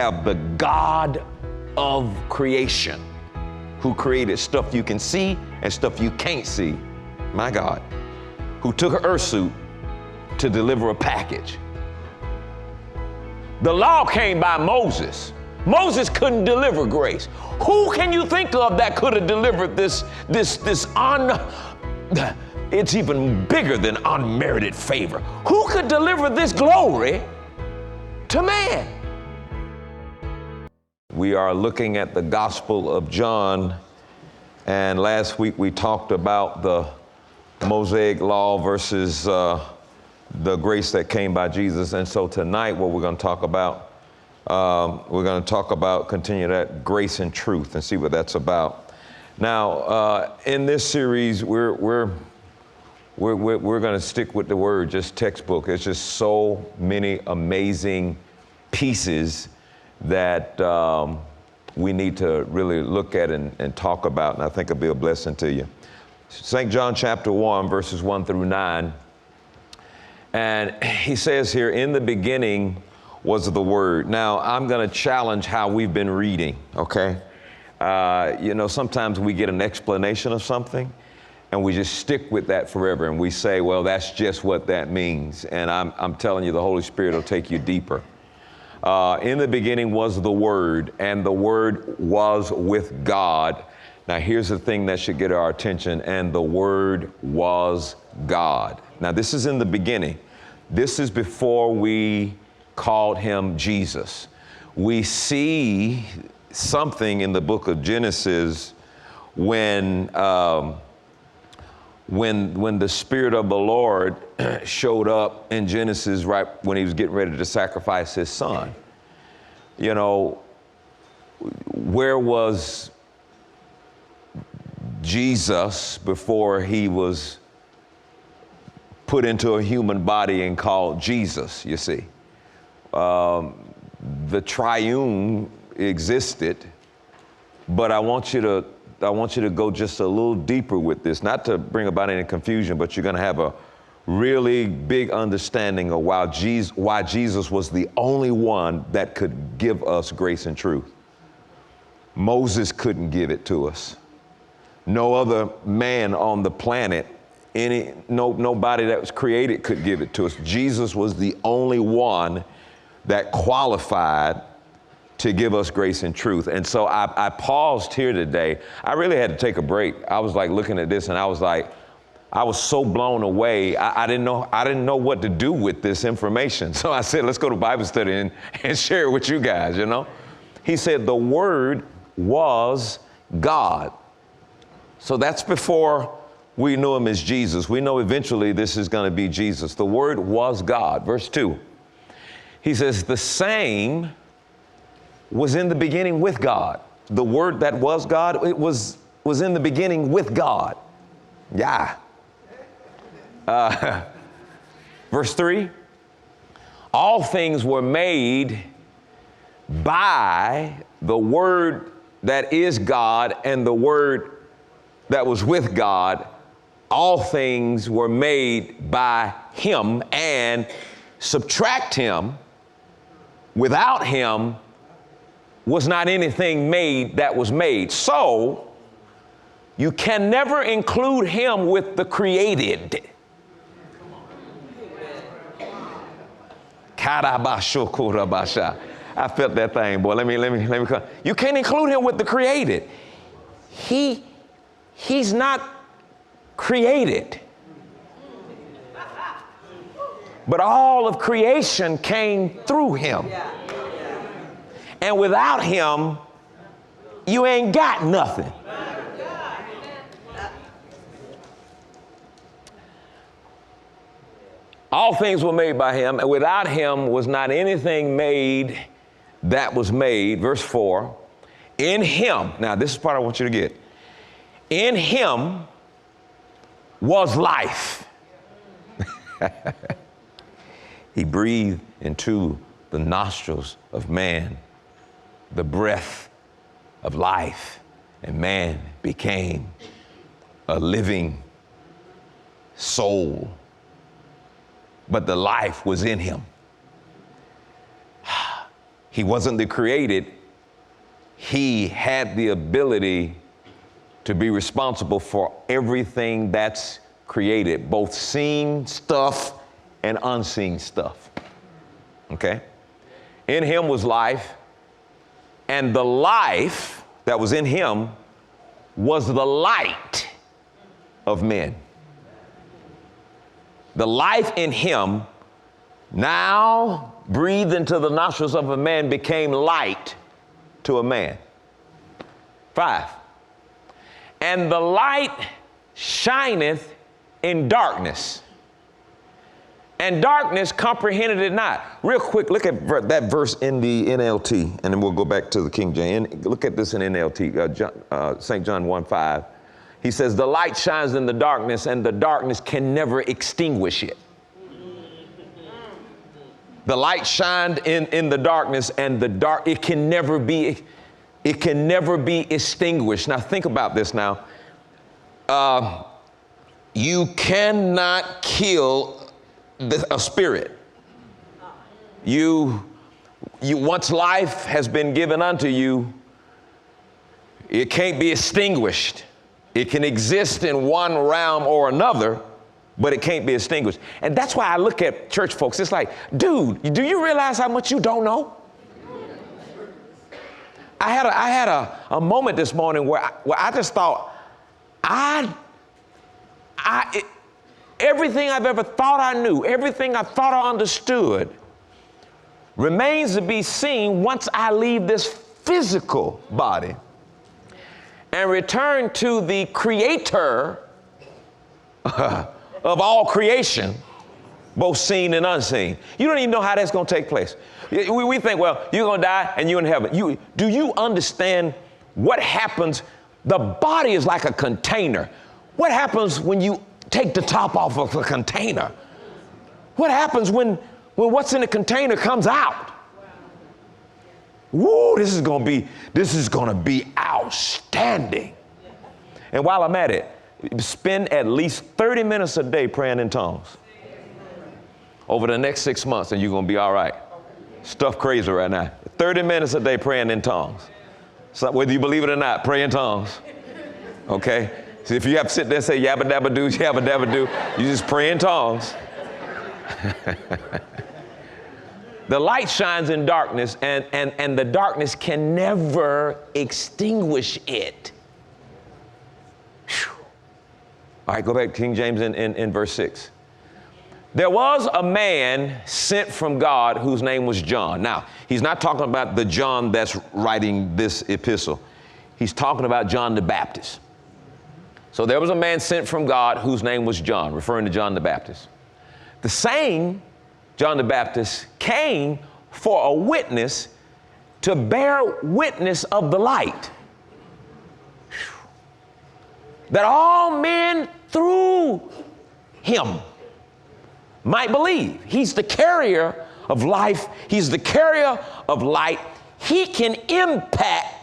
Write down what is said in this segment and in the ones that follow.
have the God of creation, who created stuff you can see and stuff you can't see. My God, who took an earth suit to deliver a package. The law came by Moses. Moses couldn't deliver grace. Who can you think of that could have delivered this it's even bigger than unmerited favor. Who could deliver this glory to man? We are looking at the Gospel of John, and last week we talked about the Mosaic law versus the grace that came by Jesus. And so tonight what we're going to talk about, continue that grace and truth and see what that's about. Now, in this series, we're going to stick with the word, just textbook. It's just so many amazing pieces that we need to really look at and talk about, and I think it'll be a blessing to you. St. John chapter 1, verses 1 through 9. And he says here, in the beginning was the Word. Now, I'm going to challenge how we've been reading, okay? Sometimes we get an explanation of something, and we just stick with that forever, and we say, well, that's just what that means. And I'm telling you, the Holy Spirit will take you deeper. In the beginning was the Word, and the Word was with God. Now, here's the thing that should get our attention, and the Word was God. Now, this is in the beginning. This is before we called him Jesus. We see something in the book of Genesis when the Spirit of the Lord showed up in Genesis right when he was getting ready to sacrifice his son. You know, where was Jesus before he was put into a human body and called Jesus, you see? The triune existed, but I want you to go just a little deeper with this, not to bring about any confusion, but you're going to have a really big understanding of why Jesus was the only one that could give us grace and truth. Moses couldn't give it to us. No other man on the planet, nobody that was created could give it to us. Jesus was the only one that qualified to give us grace and truth. And so I paused here today. I really had to take a break. I was like looking at this and I was so blown away. I didn't know what to do with this information. So I said, let's go to Bible study and share it with you guys, you know. He said the Word was God. So that's before we knew him as Jesus. We know eventually this is going to be Jesus. The Word was God. Verse 2. He says the same was in the beginning with God. The Word that was God, it was in the beginning with God. Yeah. Verse 3. All things were made by the Word that is God and the Word that was with God. All things were made by him, and subtract him. Without him was not anything made that was made. So you can never include him with the created. I felt that thing, boy. Let me come. You can't include him with the created. He's not created. But all of creation came through him. And without him, you ain't got nothing. All things were made by him, and without him was not anything made that was made. Verse 4, in him, now this is the part I want you to get. In him was life. He breathed into the nostrils of man the breath of life, and man became a living soul. But the life was in him. He wasn't the created. He had the ability to be responsible for everything that's created, both seen stuff and unseen stuff. Okay? In him was life, and the life that was in him was the light of men. The life in him, now breathed into the nostrils of a man, became light to a man. 5. And the light shineth in darkness, and darkness comprehended it not. Real quick, look at that verse in the NLT, and then we'll go back to the King James. Look at this in NLT, St. John 1:5. He says, the light shines in the darkness, and the darkness can never extinguish it. The light shined in the darkness, and it can never be extinguished. Now think about this now. You cannot kill a spirit. You once life has been given unto you, it can't be extinguished. It can exist in one realm or another, but it can't be extinguished. And that's why I look at church folks. It's like, dude, do you realize how much you don't know? I had a moment this morning where I just thought, everything I've ever thought I knew, everything I thought I understood remains to be seen once I leave this physical body and return to the creator of all creation, both seen and unseen. You don't even know how that's going to take place. We think, well, you're going to die and you're in heaven. Do you understand what happens? The body is like a container. What happens when you take the top off of a container? What happens when what's in the container comes out? Woo, this is going to be outstanding. And while I'm at it, spend at least 30 minutes a day praying in tongues over the next 6 months, and you're going to be all right. Stuff crazy right now. 30 minutes a day praying in tongues. So whether you believe it or not, pray in tongues. Okay? So if you have to sit there and say yabba dabba do, yabba dabba do, you just pray in tongues. The light shines in darkness, and the darkness can never extinguish it. Whew. All right, go back to King James in verse 6. There was a man sent from God whose name was John. Now, he's not talking about the John that's writing this epistle. He's talking about John the Baptist. So there was a man sent from God whose name was John, referring to John the Baptist. The same John the Baptist came for a witness to bear witness of the light, that all men through him might believe. He's the carrier of life. He's the carrier of light. He can impact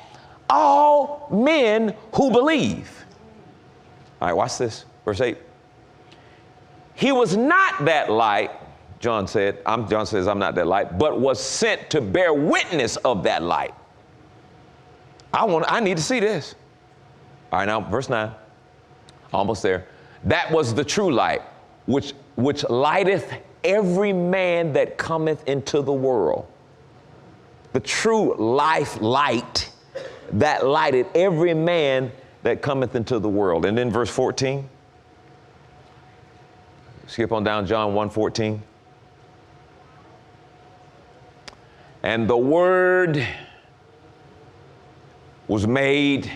all men who believe. All right, watch this. Verse 8. He was not that light, John says, I'm not that light, but was sent to bear witness of that light. I need to see this. All right, now, verse 9. Almost there. That was the true light, which lighteth every man that cometh into the world. The true light that lighted every man that cometh into the world. And then verse 14. Skip on down, John 1:14. And the Word was made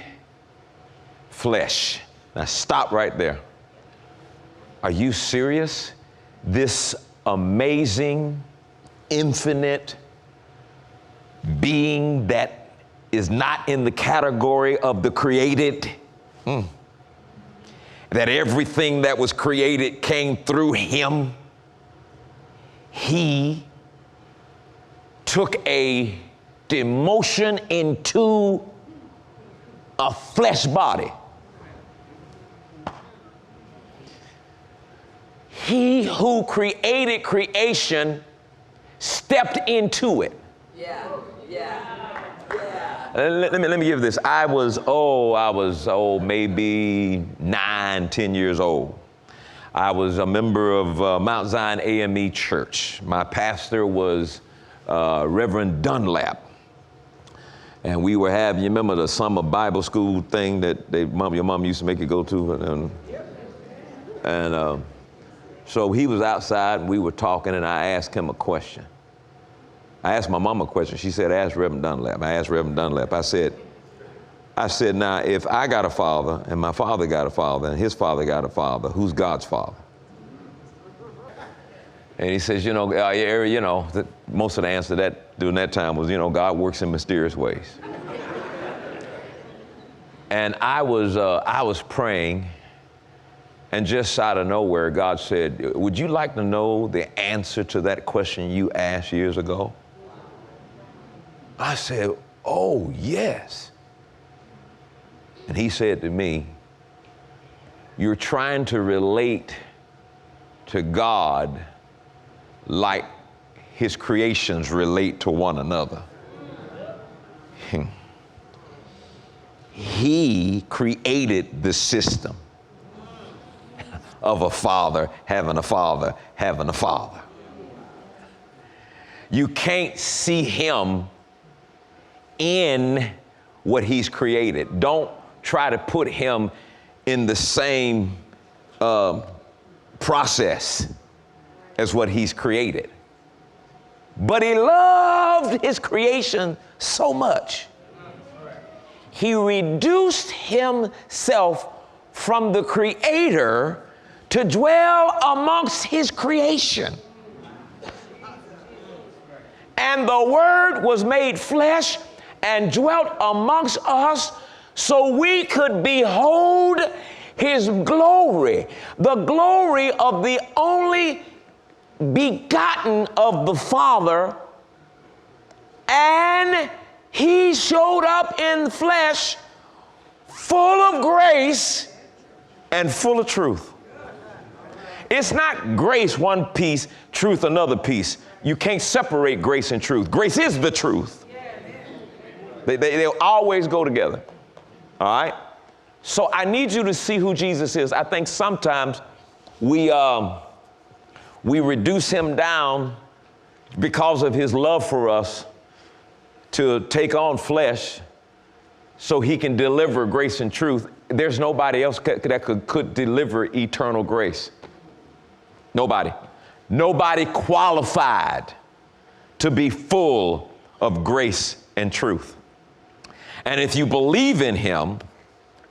flesh. Now stop right there. Are you serious? This amazing, infinite being that is not in the category of the created, that everything that was created came through him. He took a demotion into a flesh body. He who created creation stepped into it. Yeah. Let me give this. I was maybe 9, 10 years old. I was a member of Mount Zion AME Church. My pastor was Reverend Dunlap. And we were having, you remember the summer Bible school thing that your mom used to make you go to? And so he was outside and we were talking and I asked him a question. I asked my mom a question. She said, ask Reverend Dunlap. I asked Reverend Dunlap. I said, now, if I got a father and my father got a father and his father got a father, who's God's father? And he says, most of the answer to that during that time was, God works in mysterious ways. And I was praying, and just out of nowhere, God said, would you like to know the answer to that question you asked years ago? I said, oh, yes. And he said to me, you're trying to relate to God like his creations relate to one another. He created the system of a father having a father having a father. You can't see him in what he's created. Don't try to put him in the same process as what he's created. But he loved his creation so much. He reduced himself from the creator to dwell amongst his creation. And the Word was made flesh and dwelt amongst us so we could behold his glory, the glory of the only begotten of the Father. And he showed up in flesh, full of grace and full of truth. It's not grace one piece, truth another piece. You can't separate grace and truth. Grace is the truth. They'll always go together. All right? So I need you to see who Jesus is. I think sometimes we reduce him down because of his love for us to take on flesh so he can deliver grace and truth. There's nobody else that could deliver eternal grace. Nobody. Nobody qualified to be full of grace and truth. And if you believe in him,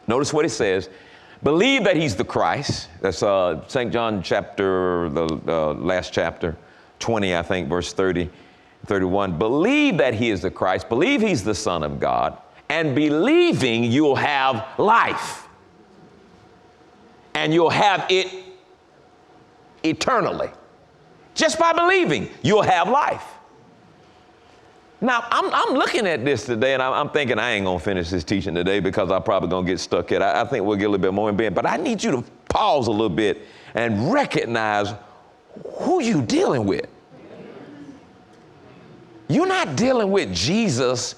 notice what it says, believe that he's the Christ. That's St. John chapter, the last chapter, 20, I think, verse 30, 31. Believe that he is the Christ. Believe he's the Son of God. And believing you'll have life. And you'll have it eternally. Just by believing, you'll have life. Now, I'm looking at this today, and I'm thinking I ain't going to finish this teaching today because I'm probably going to get stuck in. I think we'll get a little bit more in bed. But I need you to pause a little bit and recognize who you dealing with. You're not dealing with Jesus,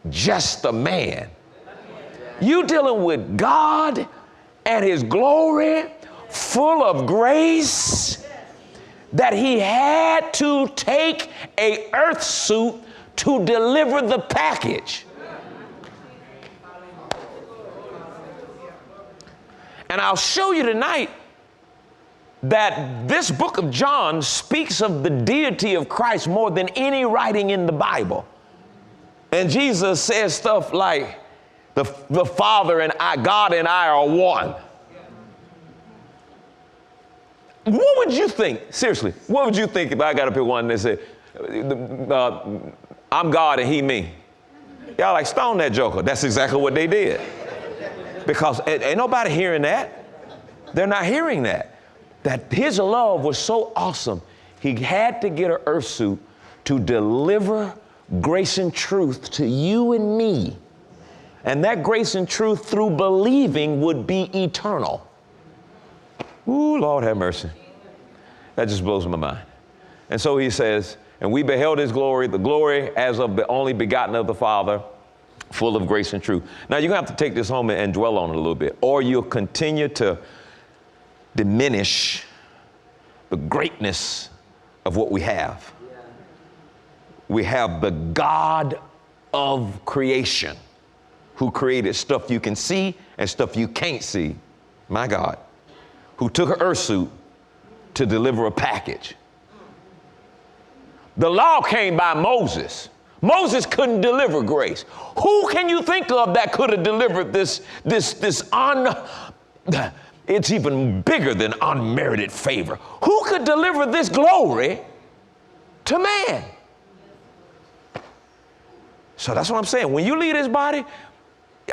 just a man. You're dealing with God and his glory, full of grace, that he had to take a earth suit to deliver the package. And I'll show you tonight that this book of John speaks of the deity of Christ more than any writing in the Bible. And Jesus says stuff like, the Father and I, God and I are one. What would you think? Seriously, what would you think if I got up here one and said, I'm God and he me? Y'all like, stone that joker. That's exactly what they did. Because ain't nobody hearing that. They're not hearing that. That his love was so awesome, he had to get an earth suit to deliver grace and truth to you and me. And that grace and truth through believing would be eternal. Ooh, Lord have mercy. That just blows my mind. And so he says, And we beheld his glory, the glory as of the only begotten of the Father, full of grace and truth. Now, you're going to have to take this home and dwell on it a little bit, or you'll continue to diminish the greatness of what we have. We have the God of creation who created stuff you can see and stuff you can't see. My God, who took an earth suit to deliver a package. The law came by Moses. Moses couldn't deliver grace. Who can you think of that could have delivered this it's even bigger than unmerited favor. Who could deliver this glory to man? So that's what I'm saying. When you leave this body,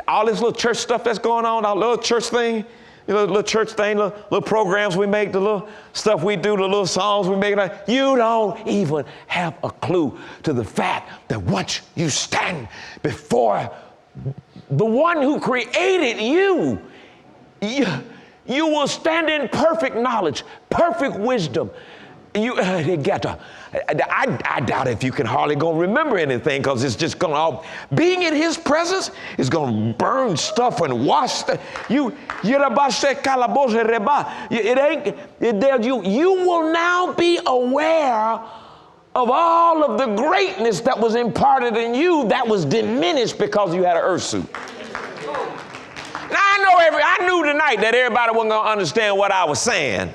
all this little church stuff that's going on, our little church thing, little church thing, little programs we make, the little stuff we do, the little songs we make, you don't even have a clue to the fact that once you stand before the one who created you, you will stand in perfect knowledge, perfect wisdom. I doubt if you can hardly go remember anything, because it's just going to being in his presence is going to burn stuff and wash you will now be aware of all of the greatness that was imparted in you that was diminished because you had an earth suit. Now I knew tonight that everybody wasn't going to understand what I was saying.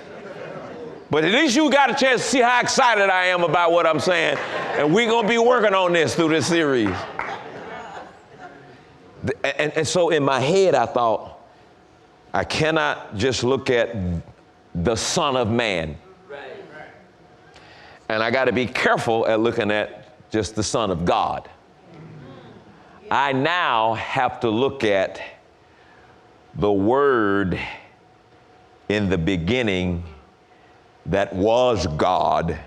But at least you got a chance to see how excited I am about what I'm saying. And we're going to be working on this through this series. And so in my head, I thought, I cannot just look at the Son of Man. And I got to be careful at looking at just the Son of God. I now have to look at the Word in the beginning that was God,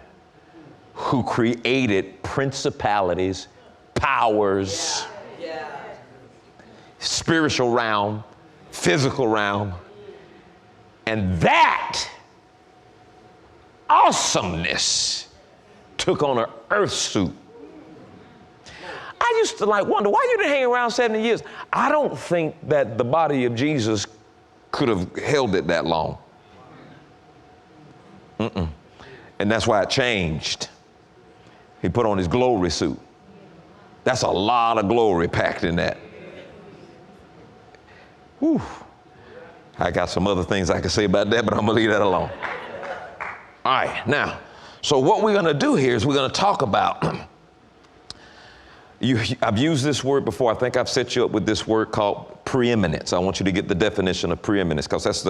who created principalities, powers, spiritual realm, physical realm, and that awesomeness took on an earth suit. I used to wonder, why you didn't hang around 70 years? I don't think that the body of Jesus could have held it that long. And that's why it changed. He put on his glory suit. That's a lot of glory packed in that. Whew. I got some other things I could say about that, but I'm going to leave that alone. All right, now, so what we're going to do here is we're going to talk about, I've used this word before. I think I've set you up with this word called preeminence. I want you to get the definition of preeminence, because that's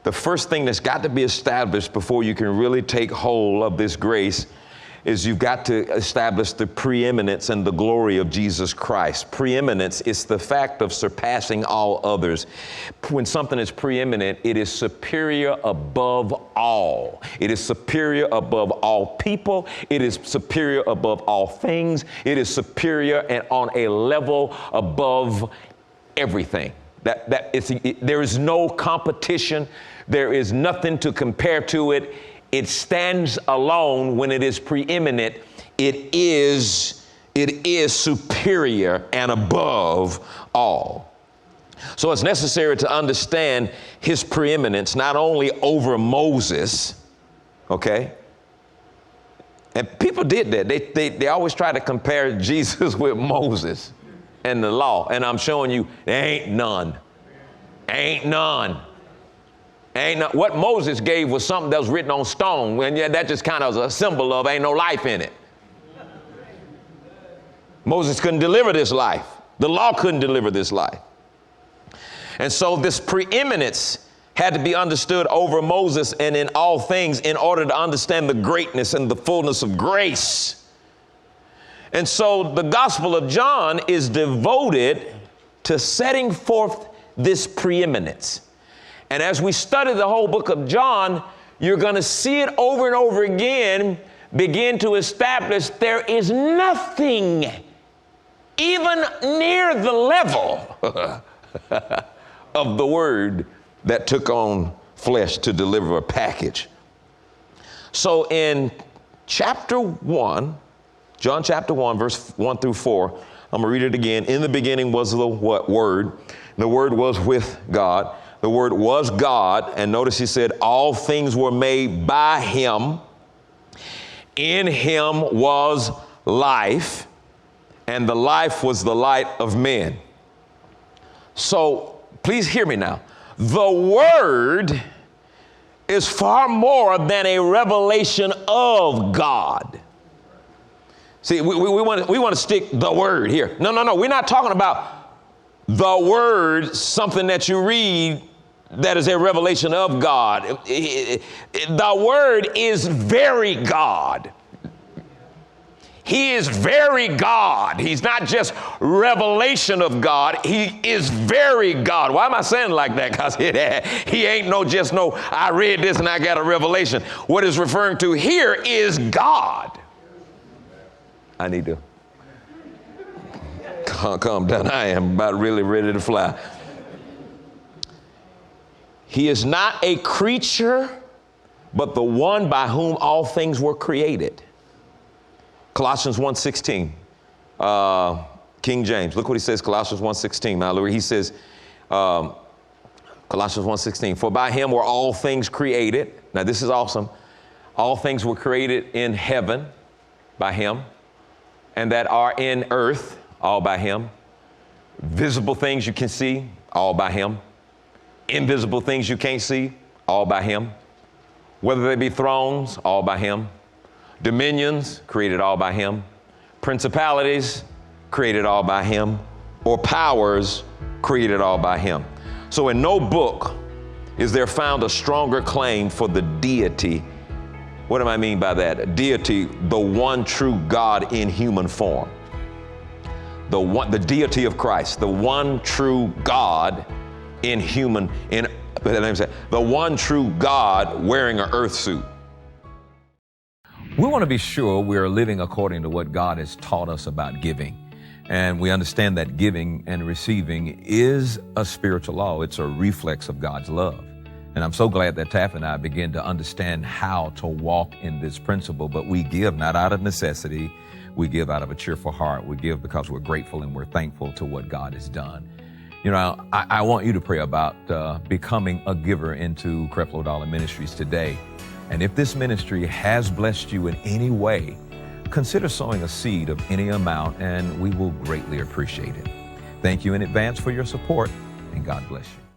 the first thing that's got to be established before you can really take hold of this grace is you've got to establish the preeminence and the glory of Jesus Christ. Preeminence is the fact of surpassing all others. When something is preeminent, it is superior above all. It is superior above all people. It is superior above all things. It is superior and on a level above everything. There is no competition. There is nothing to compare to it. It stands alone when it is preeminent. It is superior and above all. So it's necessary to understand his preeminence, not only over Moses, okay? And people did that. They always try to compare Jesus with Moses and the law. And I'm showing you, there ain't none. Ain't none. What Moses gave was something that was written on stone, and that just kind of was a symbol of ain't no life in it. Moses couldn't deliver this life. The law couldn't deliver this life. And so this preeminence had to be understood over Moses and in all things in order to understand the greatness and the fullness of grace. And so the Gospel of John is devoted to setting forth this preeminence. And as we study the whole book of John, you're going to see it over and over again begin to establish there is nothing even near the level of the Word that took on flesh to deliver a package. So in chapter 1, John chapter 1, verse 1 through 4. I'm going to read it again. In the beginning was the what? Word. The Word was with God. The Word was God. And notice he said, all things were made by him. In him was life, and the life was the light of men. So please hear me now. The Word is far more than a revelation of God. See, we want to stick the Word here. No. We're not talking about the Word, something that you read that is a revelation of God. The Word is very God. He is very God. He's not just revelation of God. He is very God. Why am I saying like that? Because he ain't just I read this and I got a revelation. What is referring to here is God. I need to calm down. I am about really ready to fly. He is not a creature, but the one by whom all things were created. Colossians 1:16, King James. Look what he says, Colossians 1:16. Now, he says, Colossians 1:16, for by him were all things created. Now, this is awesome. All things were created in heaven by him, and that are in earth, all by him. Visible things you can see, all by him. Invisible things you can't see, all by him. Whether they be thrones, all by him. Dominions, created all by him. Principalities, created all by him. Or powers, created all by him. So in no book is there found a stronger claim for the deity. What do I mean by that? Deity, the one true God in human form. The deity of Christ, the one true God in human, the one true God wearing an earth suit. We want to be sure we are living according to what God has taught us about giving. And we understand that giving and receiving is a spiritual law. It's a reflex of God's love. And I'm so glad that Taff and I begin to understand how to walk in this principle. But we give not out of necessity. We give out of a cheerful heart. We give because we're grateful and we're thankful to what God has done. You know, I want you to pray about becoming a giver into Creflo Dollar Ministries today. And if this ministry has blessed you in any way, consider sowing a seed of any amount, and we will greatly appreciate it. Thank you in advance for your support, and God bless you.